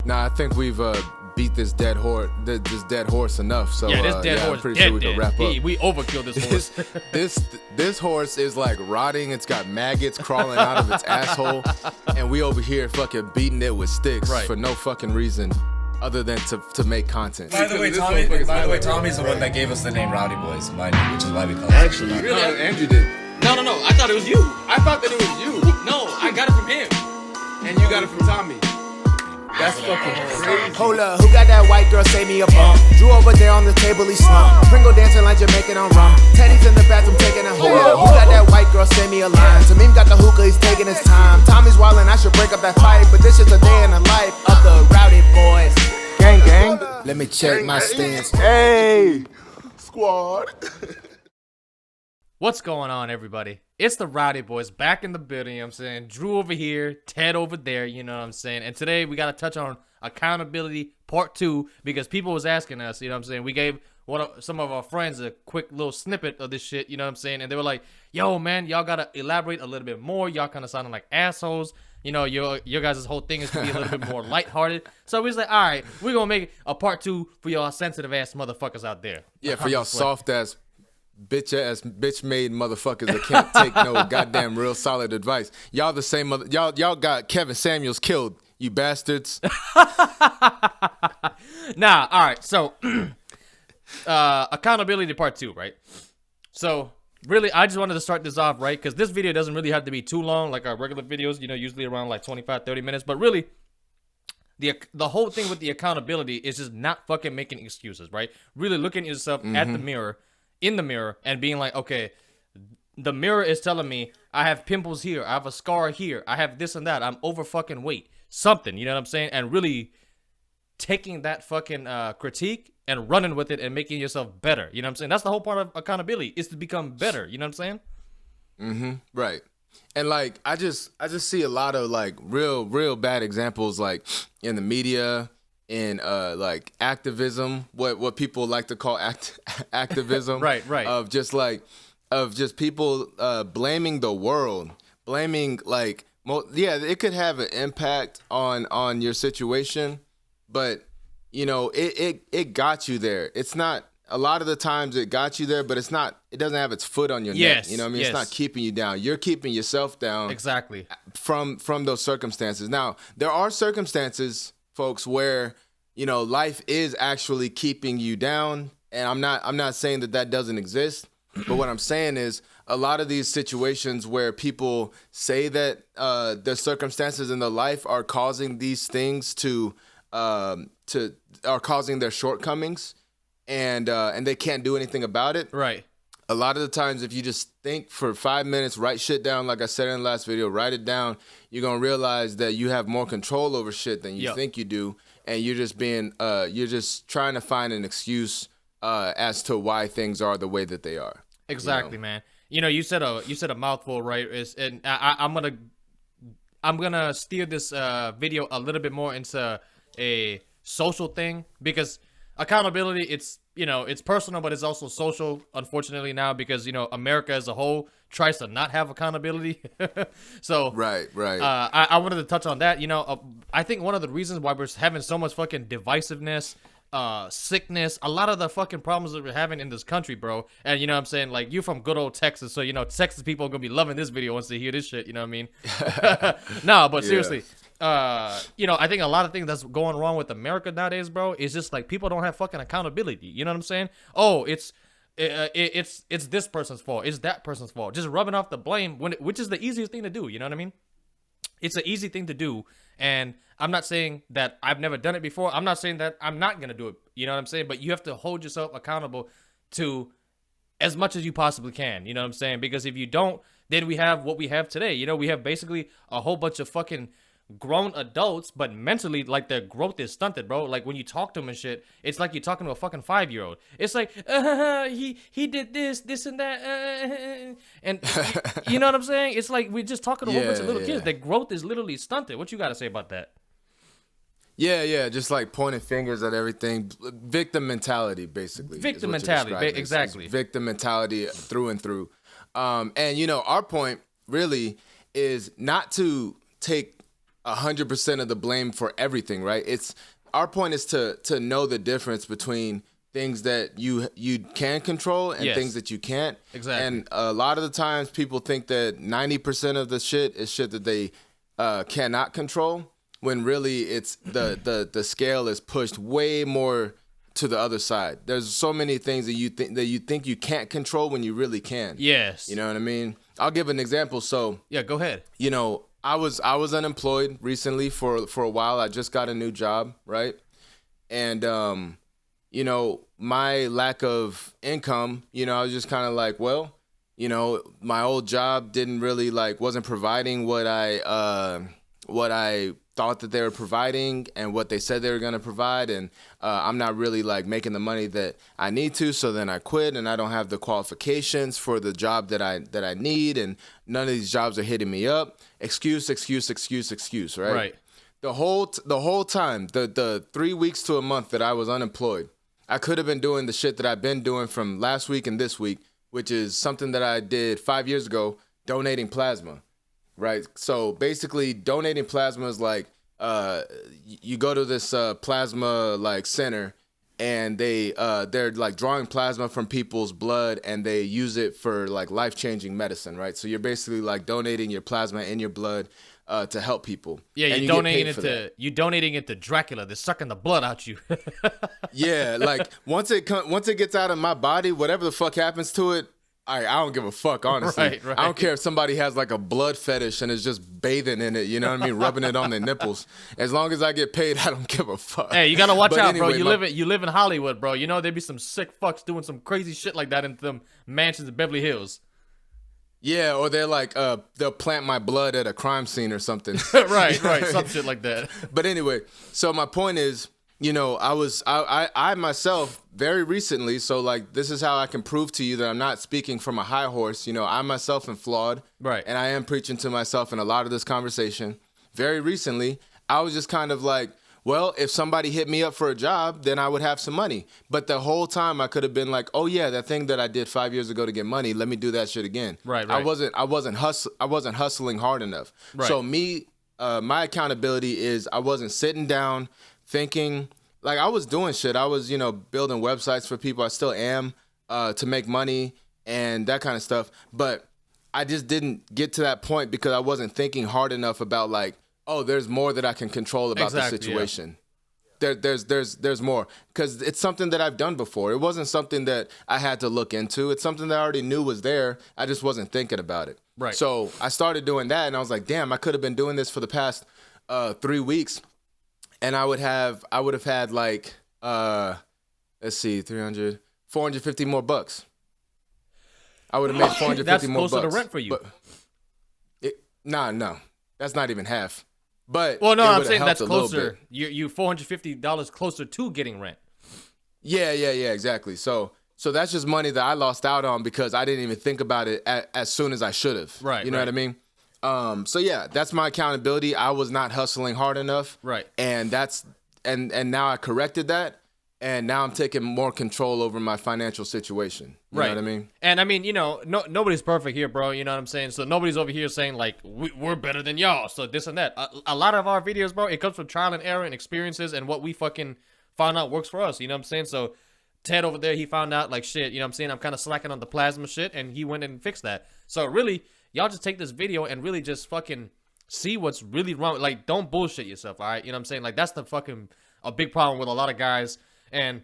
Nah, I think we've beat this dead horse enough. So yeah, this dead horse I'm pretty dead, sure we can wrap up. We overkilled this horse. This horse is like rotting. It's got maggots crawling out of its asshole, and we over here fucking beating it with sticks for no fucking reason other than to make content. By the way, Tommy's the one that gave us the name Rowdy Boys, mind you, which is why we call it. Actually, really? No, Andrew did. No, I thought it was you. I thought that it was you. No, I got it from him. And you got it from Tommy. That's fucking crazy. Hold up, who got that white girl, save me a bump? Drew over there on the table, he slumped. Pringle dancing like Jamaican on rum. Teddy's in the bathroom taking a hold up. Who got that white girl, save me a line? Tamim got the hookah, he's taking his time. Tommy's wildin', I should break up that fight, but this is a day in the life of the Rowdy Boys. Gang, gang. Let me check my stance. Hey, squad. What's going on, everybody? It's the Rowdy Boys back in the building, you know what I'm saying? Drew over here, Ted over there, you know what I'm saying? And today we got to touch on accountability part 2 because people was asking us, you know what I'm saying? We gave some of our friends a quick little snippet of this shit, you know what I'm saying? And they were like, yo, man, y'all got to elaborate a little bit more. Y'all kind of sounding like assholes. You know, your guys' whole thing is to be a little bit more lighthearted. So we was like, all right, we're going to make a part 2 for y'all sensitive-ass motherfuckers out there. Yeah, for y'all soft-ass bitch-made motherfuckers that can't take no goddamn real solid advice. Y'all the same y'all got Kevin Samuels killed, you bastards. Nah, all right. So accountability part 2, right? So really, I just wanted to start this off, right? Because this video doesn't really have to be too long like our regular videos, you know, usually around like 25-30 minutes. But really, the whole thing with the accountability is just not fucking making excuses, right? Really looking at yourself at the mirror, in the mirror, and being like, okay, the mirror is telling me I have pimples here, I have a scar here, I have this and that, I'm over fucking weight, something, you know what I'm saying? And really taking that fucking critique and running with it and making yourself better, you know what I'm saying? That's the whole part of accountability, is to become better, you know what I'm saying? Right. And like I just see a lot of like real bad examples like in the media, in like activism, what people like to call activism. right. Of just people blaming the world, blaming like it could have an impact on your situation, but you know it got you there. It's not, a lot of the times it got you there, but it doesn't have its foot on your neck. You know what I mean? It's not keeping you down. You're keeping yourself down. Exactly. From those circumstances. Now, there are circumstances, folks, where, you know, life is actually keeping you down, and I'm not saying that doesn't exist, but what I'm saying is a lot of these situations where people say that the circumstances in their life are causing these things are causing their shortcomings, and they can't do anything about it. Right. A lot of the times, if you just think for 5 minutes, write shit down, like I said in the last video, write it down, you're gonna realize that you have more control over shit than you think you do, and you're just trying to find an excuse as to why things are the way that they are. Exactly, man. You know, you said a mouthful, right? And I'm gonna steer this video a little bit more into a social thing, because accountability, it's personal, but it's also social, unfortunately, now, because, you know, America as a whole tries to not have accountability. So right. I wanted to touch on that. You know, I think one of the reasons why we're having so much fucking divisiveness, sickness, a lot of the fucking problems that we're having in this country, bro. And you know what I'm saying, like, you from good old Texas, so you know Texas people are gonna be loving this video once they hear this shit, you know what I mean? No, but seriously, you know, I think a lot of things that's going wrong with America nowadays, bro, is just like people don't have fucking accountability. You know what I'm saying? Oh, it's this person's fault, it's that person's fault, just rubbing off the blame, which is the easiest thing to do. You know what I mean? It's an easy thing to do, and I'm not saying that I've never done it before. I'm not saying that I'm not gonna do it. You know what I'm saying? But you have to hold yourself accountable to as much as you possibly can. You know what I'm saying? Because if you don't, then we have what we have today. You know, we have basically a whole bunch of fucking grown adults, but mentally, like, their growth is stunted, bro. Like, when you talk to them and shit, it's like you're talking to a fucking 5-year-old. It's like, he did this and that, and you know what I'm saying? It's like we're just talking to a whole bunch of little kids. Their growth is literally stunted. What you got to say about that? Yeah, just like pointing fingers at everything. Victim mentality, basically. Victim mentality, exactly. It's victim mentality through and through. And, you know, our point really is not to take 100% of the blame for everything, right? It's our point is to know the difference between things that you can control and Yes. things that you can't. Exactly. And a lot of the times people think that 90% of the shit is shit that they cannot control, when really it's the scale is pushed way more to the other side. There's so many things that you think you can't control when you really can. Yes. You know what I mean? I'll give an example. So, Yeah, go ahead. you know, I was unemployed recently for a while. I just got a new job, right? And you know, my lack of income, you know, I was just kind of like, well, you know, my old job didn't really wasn't providing what I thought that they were providing and what they said they were going to provide, and I'm not really making the money that I need to, so then I quit, and I don't have the qualifications for the job that I need, and none of these jobs are hitting me up. Excuse, right? Right. The whole time, the 3 weeks to a month that I was unemployed, I could have been doing the shit that I've been doing from last week and this week, which is something that I did 5 years ago, donating plasma. Right. So basically donating plasma is you go to this plasma center, and they're drawing plasma from people's blood, and they use it for life-changing medicine, right? So you're basically donating your plasma in your blood to help people. Yeah, and you're you donating it to Dracula. They're sucking the blood out you. Yeah, once it gets out of my body, whatever the fuck happens to it, I don't give a fuck, honestly. Right. I don't care if somebody has a blood fetish and is just bathing in it, you know what I mean, rubbing it on their nipples. As long as I get paid, I don't give a fuck. Hey, you gotta watch But out, bro. anyway, You live in Hollywood, bro. You know there be some sick fucks doing some crazy shit like that in them mansions in Beverly Hills. Yeah, or they're they'll plant my blood at a crime scene or something. right, some shit like that. But anyway, so my point is, you know, I myself very recently, so this is how I can prove to you that I'm not speaking from a high horse. You know, I myself am flawed. Right. And I am preaching to myself in a lot of this conversation. Very recently, I was just kind of well, if somebody hit me up for a job, then I would have some money. But the whole time I could have been oh yeah, that thing that I did 5 years ago to get money, let me do that shit again. Right. I wasn't hustling hard enough. Right. So my accountability is I wasn't sitting down thinking, I was doing shit. I was, building websites for people. I still am, to make money and that kind of stuff. But I just didn't get to that point because I wasn't thinking hard enough about oh, there's more that I can control about the situation. Yeah. There's more, because it's something that I've done before. It wasn't something that I had to look into. It's something that I already knew was there. I just wasn't thinking about it. Right. So I started doing that, and I was like, damn, I could have been doing this for the past 3 weeks. And I would have had let's see, 300, 450 more bucks. I would have made 450 more bucks. That's closer to rent for you. No, that's not even half. But well, no, I'm saying that's that's closer. You $450 closer to getting rent. Yeah, exactly. So that's just money that I lost out on because I didn't even think about it as soon as I should have. Right. You know what I mean? So yeah, that's my accountability. I was not hustling hard enough. Right. And and now I corrected that, and now I'm taking more control over my financial situation. You know what I mean? And I mean, nobody's perfect here, bro. You know what I'm saying? So nobody's over here saying we're better than y'all. So this and that. A lot of our videos, bro, it comes from trial and error and experiences and what we fucking found out works for us. You know what I'm saying? So Ted over there, he found out shit. You know what I'm saying? I'm kind of slacking on the plasma shit, and he went and fixed that. So really, y'all just take this video and really just fucking see what's really wrong. Don't bullshit yourself, all right? You know what I'm saying? That's the fucking a big problem with a lot of guys. And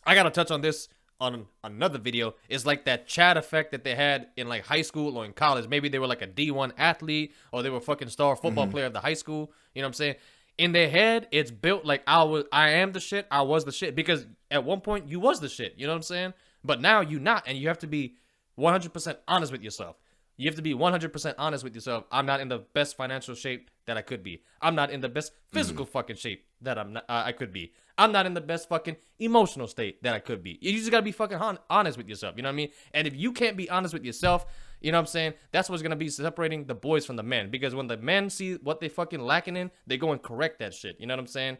I gotta touch on this on another video. Is that Chad effect that they had in high school or in college. Maybe they were a D1 athlete, or they were fucking star football player of the high school. You know what I'm saying? In their head, it's built I am the shit, I was the shit. Because at one point, you was the shit. You know what I'm saying? But now you not, and you have to be 100% honest with yourself. You have to be 100% honest with yourself. I'm not in the best financial shape that I could be. I'm not in the best physical fucking shape that I could be. I'm not in the best fucking emotional state that I could be. You just gotta be fucking honest with yourself. You know what I mean? And if you can't be honest with yourself, you know what I'm saying? That's what's gonna be separating the boys from the men. Because when the men see what they fucking lacking in, they go and correct that shit. You know what I'm saying?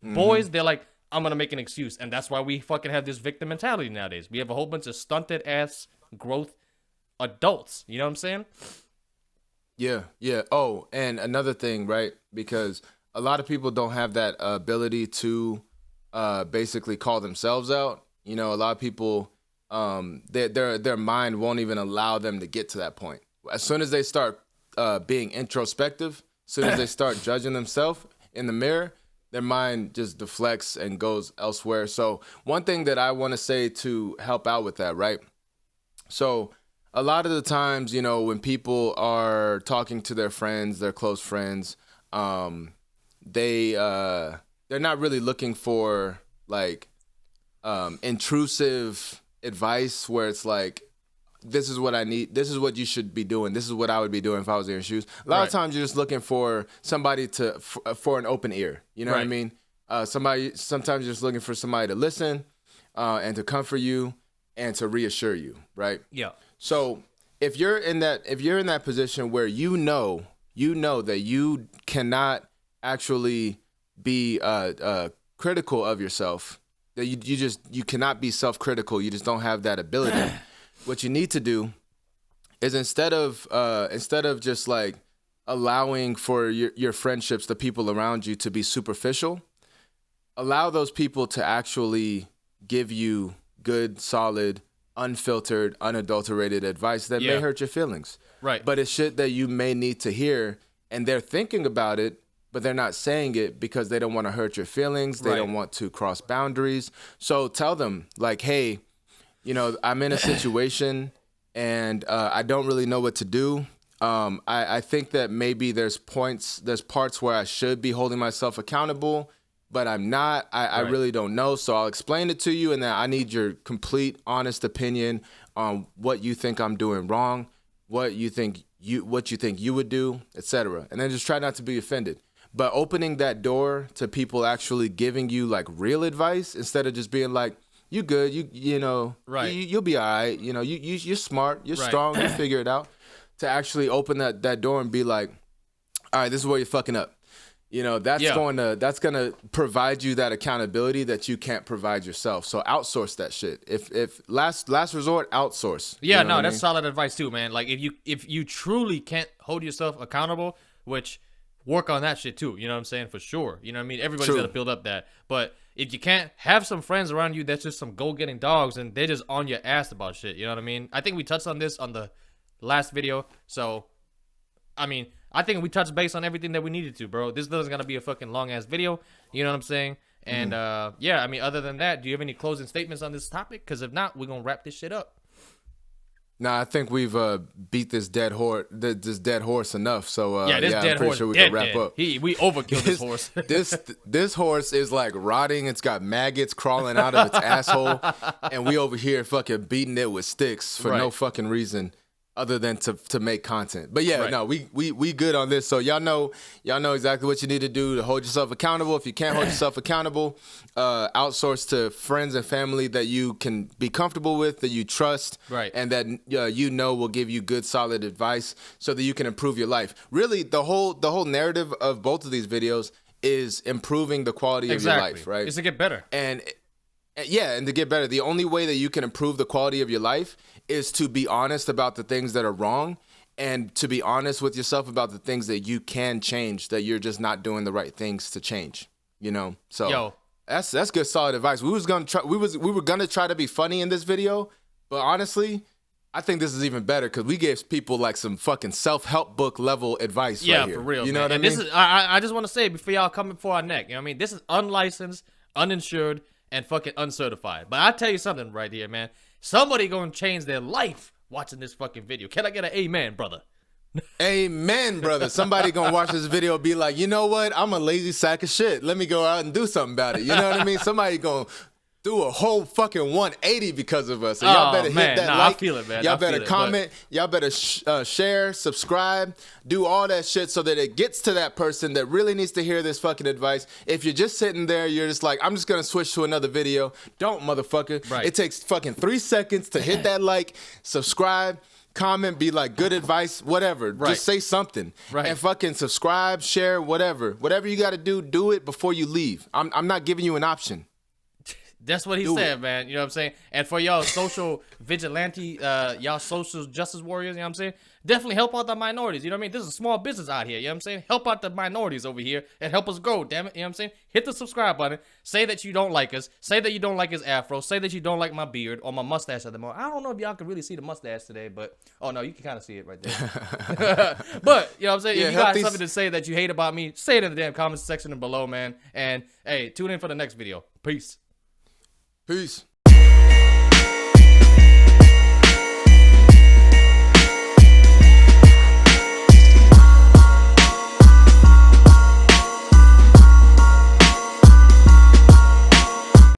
Boys, they're I'm gonna make an excuse. And that's why we fucking have this victim mentality nowadays. We have a whole bunch of stunted ass growth adults. You know what I'm saying? Yeah. Oh, and another thing, right? Because a lot of people don't have that ability to basically call themselves out. You know, a lot of people, their mind won't even allow them to get to that point. As soon as they start being introspective, as soon as they start judging themselves in the mirror, their mind just deflects and goes elsewhere. So one thing that I want to say to help out with that, right? So a lot of the times, you know, when people are talking to their friends, their close friends, they're not really looking for like intrusive advice where it's like, this is what I need. This is what you should be doing. This is what I would be doing if I was in your shoes. A lot of times you're just looking for somebody for an open ear. You know what I mean? Sometimes you're just looking for somebody to listen and to comfort you and to reassure you, right? Yeah. So if you're in that position where you know that you cannot actually be critical of yourself, that you cannot be self-critical. You just don't have that ability. What you need to do is instead of just like allowing for your friendships, the people around you to be superficial, allow those people to actually give you good, solid, unfiltered, unadulterated advice that may hurt your feelings. Right. But it's shit that you may need to hear, and they're thinking about it, but they're not saying it because they don't want to hurt your feelings. They don't want to cross boundaries. So tell them like, hey, you know, I'm in a situation and I don't really know what to do. I think that maybe there's parts where I should be holding myself accountable, but I'm not. I really don't know. So I'll explain it to you, and then I need your complete, honest opinion on what you think I'm doing wrong, what you think you would do, etc. And then just try not to be offended. But opening that door to people actually giving you like real advice instead of just being like, you good, you know, you'll be all right. You know, you're smart, you're strong, you figure it out. To actually open that door and be like, all right, this is where you're fucking up. You know, that's gonna provide you that accountability that you can't provide yourself. So outsource that shit. If last resort, outsource. Yeah, you know that's solid advice too, man. Like if you truly can't hold yourself accountable, which work on that shit too. You know what I'm saying? For sure. You know what I mean? Everybody's got to build up that. But if you can't have some friends around you that's just some go-getting dogs and they're just on your ass about shit, you know what I mean? I think we touched on this on the last video. So, I mean, I think we touched base on everything that we needed to, bro. This isn't going to be a fucking long-ass video. You know what I'm saying? And, yeah, I mean, other than that, do you have any closing statements on this topic? Because if not, we're going to wrap this shit up. Nah, I think we've beat this dead horse enough. So dead I'm pretty horse sure we can wrap dead. up. We overkilled this horse. this horse is like rotting. It's got maggots crawling out of its asshole, and we over here fucking beating it with sticks for no fucking reason other than to make content. But yeah, no, we good on this. So y'all know exactly what you need to do to hold yourself accountable. If you can't hold yourself accountable, outsource to friends and family that you can be comfortable with, that you trust, and that you know will give you good, solid advice so that you can improve your life. Really, the whole narrative of both of these videos is improving the quality of your life, right? It's to get better. And to get better. The only way that you can improve the quality of your life is to be honest about the things that are wrong and to be honest with yourself about the things that you can change, that you're just not doing the right things to change, you know? So that's good, solid advice. We were gonna try to be funny in this video, but honestly, I think this is even better because we gave people like some fucking self-help book level advice right here. For real, you know man. what I mean? This is, I just want to say before y'all coming for our neck, you know what I mean? This is unlicensed, uninsured, and fucking uncertified. But I'll tell you something right here, man. Somebody gonna change their life watching this fucking video. Can I get an amen, brother? Amen, brother. Somebody gonna watch this video and be like, you know what? I'm a lazy sack of shit. Let me go out and do something about it. You know what I mean? Somebody gonna do a whole fucking 180 because of us. So y'all better hit that like. I feel it, man. Y'all better comment. Y'all better share, subscribe, do all that shit so that it gets to that person that really needs to hear this fucking advice. If you're just sitting there, you're just like, I'm just gonna switch to another video. Don't, motherfucker. Right. It takes fucking 3 seconds to hit that like, subscribe, comment, be like, good advice, whatever. Just say something. And fucking subscribe, share, whatever. Whatever you gotta do, do it before you leave. I'm not giving you an option. That's what he Do said, it. man. You know what I'm saying? And for y'all social vigilante, y'all social justice warriors, you know what I'm saying? Definitely help out the minorities. You know what I mean? This is a small business out here. You know what I'm saying? Help out the minorities over here and help us grow, damn it. You know what I'm saying? Hit the subscribe button. Say that you don't like us. Say that you don't like his afro. Say that you don't like my beard or my mustache at the moment. I don't know if y'all can really see the mustache today, but oh no, you can kind of see it right there. But you know what I'm saying? Yeah, if you got help these- something to say that you hate about me, say it in the damn comments section below, man. And hey, tune in for the next video. Peace. Peace.